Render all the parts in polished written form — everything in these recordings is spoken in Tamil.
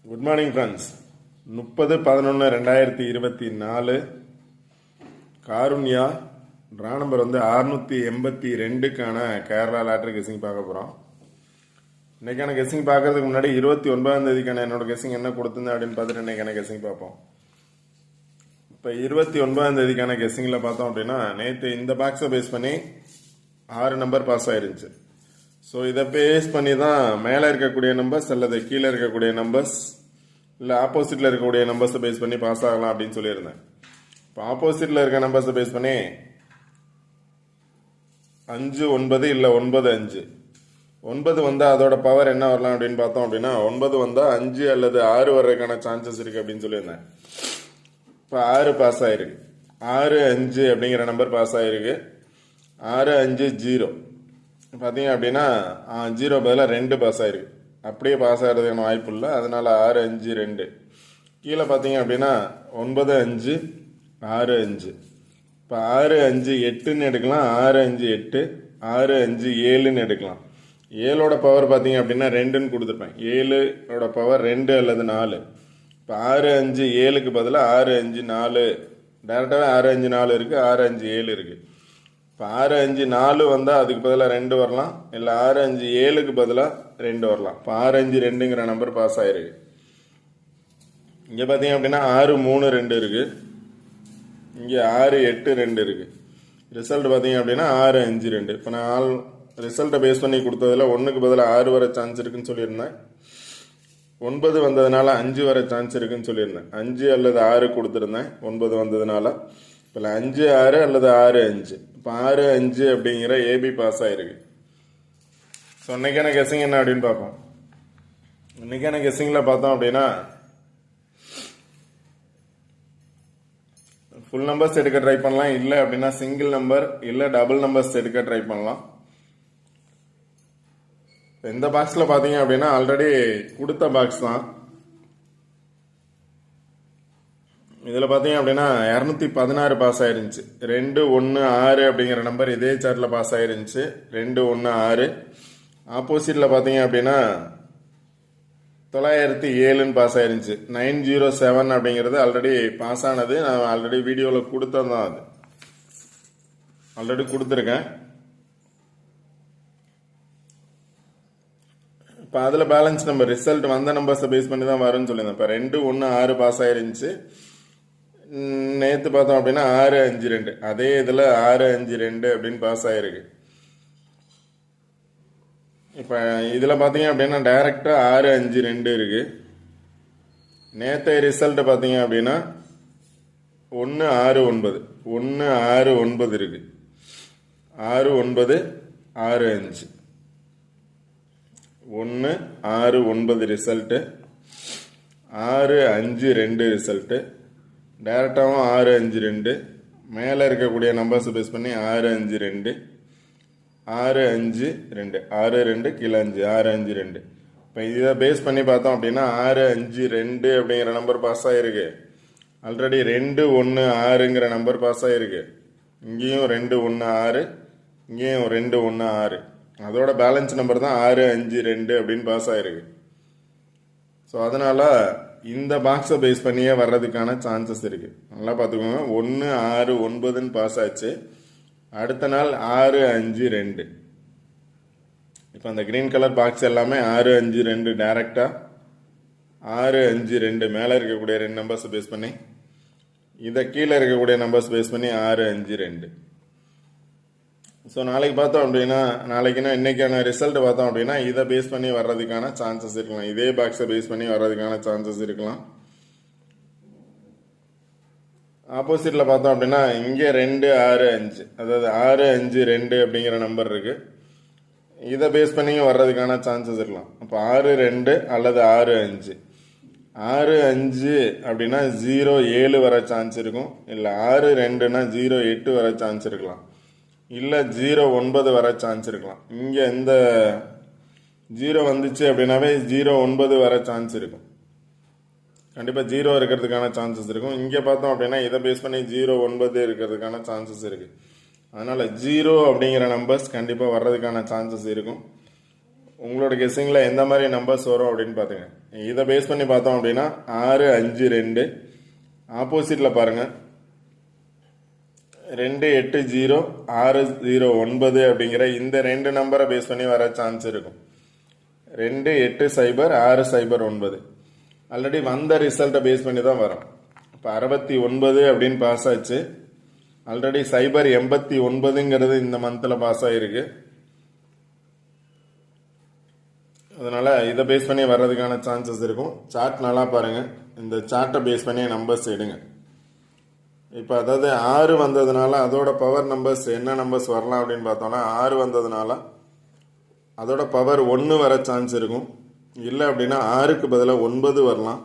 Good morning friends. 30/11/2024 Karunya draw number 682க்கான கேரளா லாட்டரி கெஸிங் பார்க்க போகிறோம். இன்னைக்கான கெஸிங் பார்க்கறதுக்கு முன்னாடி 29ஆம் தேதிக்கான என்னோட கெஸிங் என்ன கொடுத்துருந்தேன் அப்படின்னு பார்த்துட்டு இன்னைக்கான கெஸிங் பார்ப்போம். இப்போ 29ஆம் தேதிக்கான கெஸிங்கில் பார்த்தோம் அப்படின்னா நேற்று இந்த பாக்ஸை பேஸ் பண்ணி 6 நம்பர் பாஸ் ஆயிருந்துச்சு. ஸோ இதை பேஸ் பண்ணி தான் மேலே இருக்கக்கூடிய நம்பர்ஸ் அல்லது கீழே இருக்கக்கூடிய நம்பர்ஸ் இல்லை ஆப்போசிட்டில் இருக்கக்கூடிய நம்பர்ஸை பேஸ் பண்ணி பாஸ் ஆகலாம் அப்படின்னு சொல்லியிருந்தேன். இப்போ ஆப்போசிட்டில் இருக்க நம்பர்ஸை பேஸ் பண்ணி 5 9 இல்லை 9 5 9 வந்தால் அதோட பவர் என்ன வரலாம் அப்படின்னு பார்த்தோம் அப்படின்னா 9 வந்தால் 5 அல்லது 6 வர்றதுக்கான சான்சஸ் இருக்குது அப்படின்னு சொல்லியிருந்தேன். இப்போ 6 பாஸ் ஆகிருக்கு. 6 5 அப்படிங்கிற நம்பர் பாஸ் ஆகிருக்கு. 6 5 0 பார்த்தீங்க அப்படின்னா 0 பதிலாக 2 பாஸ் ஆகிருக்கு. அப்படியே பாஸ் ஆகிறதுக்கான வாய்ப்பு இல்லை. அதனால 6 5 2. கீழே பார்த்தீங்க அப்படின்னா 9 5 6 5. இப்போ 6 5 8ன்னு எடுக்கலாம், 6 5 8, 6 5 7ன்னு எடுக்கலாம். 7ஓட பவர் பார்த்தீங்க அப்படின்னா 2ன்னு கொடுத்துருப்பேன். 7ஓட பவர் 2 அல்லது 4. இப்போ 6 5 7க்கு பதிலாக 6 5 4, டேரெக்டாகவே 6 5 4 இருக்குது, 6 5 7 இருக்குது. இப்போ 6 5 4 வந்தால் அதுக்கு பதிலாக 2 வரலாம், இல்லை 6 5 7க்கு பதிலாக 2 வரலாம். இப்போ 6 5 2ங்கிற நம்பர் பாஸ் ஆயிருக்கு. இங்கே பார்த்தீங்க அப்படின்னா 6 3 2 இருக்குது, இங்கே 6 8 2 இருக்குது. ரிசல்ட் பார்த்தீங்க அப்படின்னா 6 5 2. இப்போ நான் ரிசல்ட்டை பேஸ் பண்ணி கொடுத்ததில் 1க்கு பதிலாக 6 வர சான்ஸ் இருக்குன்னு சொல்லியிருந்தேன். 9 வந்ததுனால 5 வர சான்ஸ் இருக்குன்னு சொல்லியிருந்தேன். 5 அல்லது 6 கொடுத்துருந்தேன் 9 வந்ததுனால. இப்போ 5 6 அல்லது 6 5. இப்போ 6 5 அப்படிங்கிற ஏபி பாஸ் ஆயிருக்கு. ஸோ இன்னைக்கான கெஸிங் என்ன அப்படின்னு பார்ப்போம். இன்னைக்கான கெஸிங்கில் பார்த்தோம் அப்படின்னா ஃபுல் நம்பர்ஸ் எடுக்க ட்ரை பண்ணலாம், இல்லை அப்படின்னா சிங்கிள் நம்பர் இல்லை டபுள் நம்பர்ஸ் எடுக்க ட்ரை பண்ணலாம். இந்த பாக்ஸில் பார்த்தீங்க அப்படின்னா ஆல்ரெடி கொடுத்த பாக்ஸ் தான். இதில் பார்த்தீங்க அப்படின்னா 216 பாஸ் ஆயிருந்துச்சு. 2 1 6 அப்படிங்கிற நம்பர் இதே சார்ட்டில் பாஸ் ஆயிருந்துச்சு. 2 1 6. ஆப்போசிட்டில் பார்த்தீங்க அப்படின்னா 907ன்னு பாஸ் ஆயிருந்துச்சு. 907 அப்படிங்கிறது ஆல்ரெடி பாஸ் ஆனது. நான் ஆல்ரெடி வீடியோவில் கொடுத்தது தான், அது ஆல்ரெடி கொடுத்துருக்கேன். இப்போ அதில் பேலன்ஸ் நம்பர் ரிசல்ட் வந்த நம்பர்ஸை பேஸ் பண்ணி தான் வரும்னு சொல்லியிருந்தேன். இப்போ 2 1 6 பாஸ் ஆயிருந்துச்சு. நேற்று பார்த்தோம் அப்படின்னா 6 5 2, அதே இதில் 6 5 2 அப்படின்னு பாஸ் ஆயிருக்கு. இப்போ இதில் பார்த்தீங்க அப்படின்னா டைரக்டாக 6 5 2 இருக்கு. நேற்றைய ரிசல்ட் பார்த்தீங்க அப்படின்னா 1 6 9 1 6 9 இருக்கு. 6 9 6 5 1 6 9 ரிசல்ட்டு. 6 5 2 ரிசல்ட்டு. டேரெக்டாகவும் 6 5 2. மேலே இருக்கக்கூடிய நம்பர்ஸை பேஸ் பண்ணி 6 5 2 6 5 2 6 2 கீழே 5 6 5 2. இப்போ இதை பேஸ் பண்ணி பார்த்தோம் அப்படின்னா 6 5 2 அப்படிங்கிற நம்பர் பாஸ் ஆகிருக்கு. ஆல்ரெடி 2 1 6ங்கிற நம்பர் பாஸ் ஆகிருக்கு. இங்கேயும் 2 1 6, இங்கேயும் 2 1 6. அதோட பேலன்ஸ் நம்பர் தான் 6 5 2 அப்படின்னு பாஸ் ஆகிருக்கு. ஸோ அதனால் இந்த பாக்ஸை பேஸ் பண்ணியே வர்றதுக்கான சான்சஸ் இருக்குது. நல்லா பார்த்துக்கோங்க. 1 6 9ன்னு பாஸ் ஆச்சு. அடுத்த நாள் 6 5 2. இப்போ அந்த கிரீன் கலர் பாக்ஸ் எல்லாமே 6 5 2 டைரக்டாக 6 5 2 மேலே இருக்கக்கூடிய 2 நம்பர்ஸை பேஸ் பண்ணி, இதை கீழே இருக்கக்கூடிய நம்பர்ஸ் பேஸ் பண்ணி 6 5 2. ஸோ நாளைக்கு பார்த்தோம் அப்படின்னா நாளைக்குன்னா இன்னைக்கான ரிசல்ட் பார்த்தோம் அப்படின்னா இதை பேஸ் பண்ணி வர்றதுக்கான சான்சஸ் இருக்கலாம். இதே பாக்ஸை பேஸ் பண்ணி வர்றதுக்கான சான்சஸ் இருக்கலாம். ஆப்போசிட்டில் பார்த்தோம் அப்படின்னா இங்கே 2 6 5, அதாவது 6 5 2 அப்படிங்கிற நம்பர் இருக்கு. இதை பேஸ் பண்ணி வர்றதுக்கான சான்சஸ் இருக்கலாம். அப்போ 6 2 அல்லது 6 5. 6 5 அப்படின்னா 0 7 வர சான்ஸ் இருக்கும், இல்லை 6 2னா 0 8 வர சான்ஸ் இருக்கலாம், இல்லை 0 9 வர சான்ஸ் இருக்கலாம். இங்கே இந்த 0 வந்துச்சு அப்படின்னாவே 0 9 வர சான்ஸ் இருக்கும். கண்டிப்பாக 0 இருக்கிறதுக்கான சான்சஸ் இருக்கும். இங்கே பார்த்தோம் அப்படின்னா இதை பேஸ் பண்ணி 0 9 இருக்கிறதுக்கான சான்சஸ் இருக்குது. அதனால் 0 அப்படிங்கிற நம்பர்ஸ் கண்டிப்பாக வர்றதுக்கான சான்சஸ் இருக்கும். உங்களோட கெஸ்ஸிங்கில் எந்த மாதிரி நம்பர்ஸ் வரும் அப்படின்னு பார்த்துங்க. இதை பேஸ் பண்ணி பார்த்தோம் அப்படின்னா 6 5 2, ஆப்போசிட்டில் பாருங்கள் 2 8 0 6 0 9 அப்படிங்கிற இந்த 2 நம்பரை பேஸ் பண்ணி வர சான்ஸ் இருக்கும். 2 8 0 6 0 9 ஆல்ரெடி வந்த ரிசல்ட்டை பேஸ் பண்ணி தான் வரும். இப்போ 69 அப்படின்னு பாஸ் ஆச்சு. ஆல்ரெடி 089ங்கிறது இந்த மந்தில் பாஸ் ஆகிருக்கு. அதனால் இதை பேஸ் பண்ணி வர்றதுக்கான சான்சஸ் இருக்கும். சார்ட் நல்லா பாருங்கள். இந்த சார்ட்டை பேஸ் பண்ணி நம்பர்ஸ் எடுங்க. இப்போ அதாவது 6 வந்ததுனால அதோட பவர் நம்பர்ஸ் என்ன நம்பர்ஸ் வரலாம் அப்படின்னு பார்த்தோன்னா 6 வந்ததுனால அதோட பவர் 1 வர சான்ஸ் இருக்கும். இல்லை அப்படின்னா 6க்கு பதிலாக 9 வரலாம்.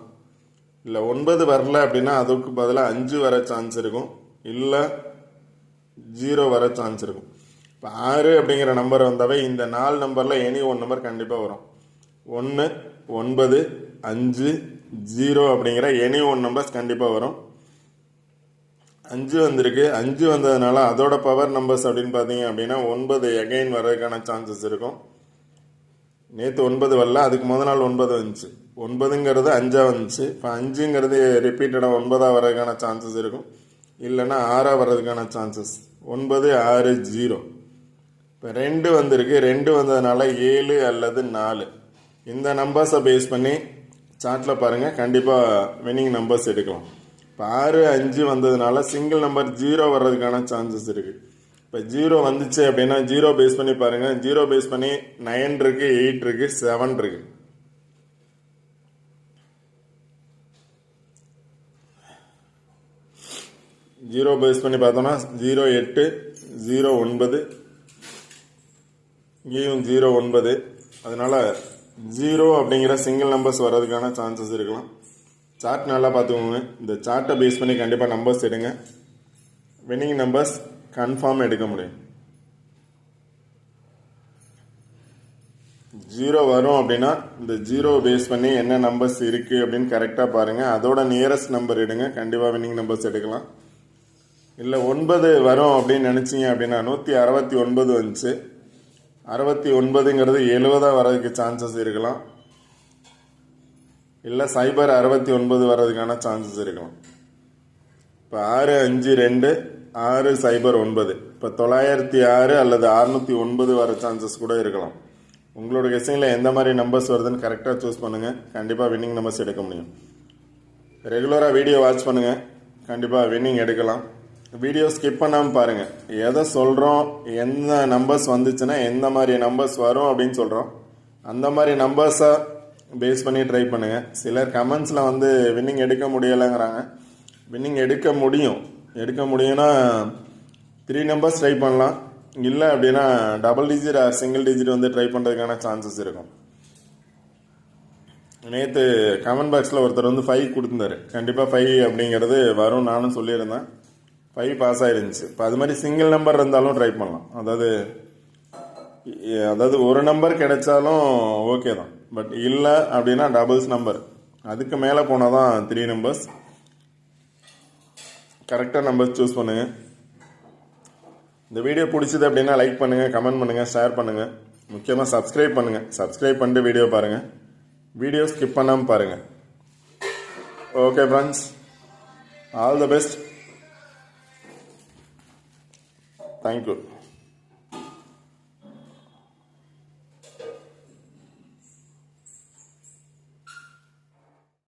இல்லை 9 வரல அப்படின்னா அதுக்கு பதிலாக 5 வர சான்ஸ் இருக்கும். இல்லை 0 வர சான்ஸ் இருக்கும். இப்போ 6 அப்படிங்கிற நம்பர் வந்தாவே இந்த 4 நம்பரில் எனி ஒன் நம்பர் கண்டிப்பாக வரும். 1 9 5 0 அப்படிங்கிற எனி ஒன் நம்பர்ஸ் கண்டிப்பாக வரும். 5 வந்திருக்கு. 5 வந்ததுனால அதோட பவர் நம்பர்ஸ் அப்படின்னு பார்த்தீங்க அப்படின்னா 9 எகைன் வர்றதுக்கான சான்சஸ் இருக்கும். நேற்று 9 வரல, அதுக்கு முதல் நாள் 9 வந்துச்சு. 9ங்கிறது 5 வந்துச்சு. இப்போ 5ங்கிறது ரிப்பீட்டடாக 9 வர்றதுக்கான சான்சஸ் இருக்கும். இல்லைன்னா 6 வர்றதுக்கான சான்சஸ் 9 6 0. இப்போ 2 வந்திருக்கு. 2 வந்ததுனால 7 அல்லது 4 இந்த நம்பர்ஸை பேஸ் பண்ணி சார்ட்டில் பாருங்கள். கண்டிப்பாக வின்னிங் நம்பர்ஸ் எடுக்கலாம். இப்போ 6 5 வந்ததுனால சிங்கிள் நம்பர் 0 வர்றதுக்கான சான்சஸ் இருக்குது. இப்போ 0 வந்துச்சு அப்படின்னா 0 பேஸ் பண்ணி பாருங்கள். 0 பேஸ் பண்ணி 9 இருக்குது, 8 இருக்குது, 7 இருக்குது. ஜீரோ பேஸ் பண்ணி பார்த்தோம்னா 0 8 0 9, இங்கேயும் 0 9. அதனால 0 அப்படிங்கிற சிங்கிள் நம்பர்ஸ் வர்றதுக்கான சான்சஸ் இருக்கலாம். சார்ட் நல்லா பார்த்துக்கோங்க. இந்த சார்ட்டை பேஸ் பண்ணி கண்டிப்பாக நம்பர்ஸ் எடுங்க. வின்னிங் நம்பர்ஸ் கன்ஃபார்ம் எடுக்க முடியும். 0 வரும் அப்படின்னா இந்த 0 பேஸ் பண்ணி என்ன நம்பர்ஸ் இருக்குது அப்படின்னு கரெக்டாக பாருங்கள். அதோட நியரஸ்ட் நம்பர் எடுங்க. கண்டிப்பாக வின்னிங் நம்பர்ஸ் எடுக்கலாம். இல்லை 9 வரும் அப்படின்னு நினச்சிங்க அப்படின்னா 169 வந்துச்சு. 69ங்கிறது 70 வர்றதுக்கு சான்சஸ் இருக்கலாம். இல்லை 069 வர்றதுக்கான சான்சஸ் இருக்கலாம். இப்போ 6 5 2 6 0 9. இப்போ 906 அல்லது 609 வர சான்சஸ் கூட இருக்கலாம். உங்களோட கெஸ்ஸிங்கில் எந்த மாதிரி நம்பர்ஸ் வருதுன்னு கரெக்டாக சூஸ் பண்ணுங்கள். கண்டிப்பாக வின்னிங் நம்பர்ஸ் எடுக்க முடியும். ரெகுலராக வீடியோ வாட்ச் பண்ணுங்கள். கண்டிப்பாக வின்னிங் எடுக்கலாம். வீடியோ ஸ்கிப் பண்ணாமல் பாருங்கள். எதை சொல்கிறோம், எந்த நம்பர்ஸ் வந்துச்சுன்னா எந்த மாதிரி நம்பர்ஸ் வரும் அப்படின்னு சொல்கிறோம். அந்த மாதிரி நம்பர்ஸை பேஸ் பண்ணி ட்ரை பண்ணுங்கள். சிலர் கமெண்ட்ஸில் வந்து வின்னிங் எடுக்க முடியலைங்கிறாங்க. வின்னிங் எடுக்க முடியும்னா 3 நம்பர்ஸ் ட்ரை பண்ணலாம். இல்லை அப்படின்னா டபுள் டிஜிட் சிங்கிள் டிஜிட் வந்து ட்ரை பண்ணுறதுக்கான சான்சஸ் இருக்கும். நேற்று கமெண்ட் பாக்ஸில் ஒருத்தர் வந்து 5 கொடுத்துருந்தாரு. கண்டிப்பாக 5 அப்படிங்கிறது வரும் நானும் சொல்லியிருந்தேன். 5 பாஸ் ஆகிருந்துச்சு. இப்போ அது மாதிரி சிங்கிள் நம்பர் இருந்தாலும் ட்ரை பண்ணலாம். அதாவது ஒரு நம்பர் கிடைச்சாலும் ஓகே தான். பட் இல்லை அப்படின்னா டபுள்ஸ் நம்பர் அதுக்கு மேலே போனால் தான் 3 நம்பர்ஸ். கரெக்டாக நம்பர்ஸ் சூஸ் பண்ணுங்கள். இந்த வீடியோ பிடிச்சது அப்படின்னா லைக் பண்ணுங்கள், கமெண்ட் பண்ணுங்கள், ஷேர் பண்ணுங்கள். முக்கியமாக சப்ஸ்கிரைப் பண்ணுங்கள். சப்ஸ்கிரைப் பண்ணிட்டு வீடியோ பாருங்கள். வீடியோ ஸ்கிப் பண்ணாமல் பாருங்கள். Okay friends, all the best. Thank you.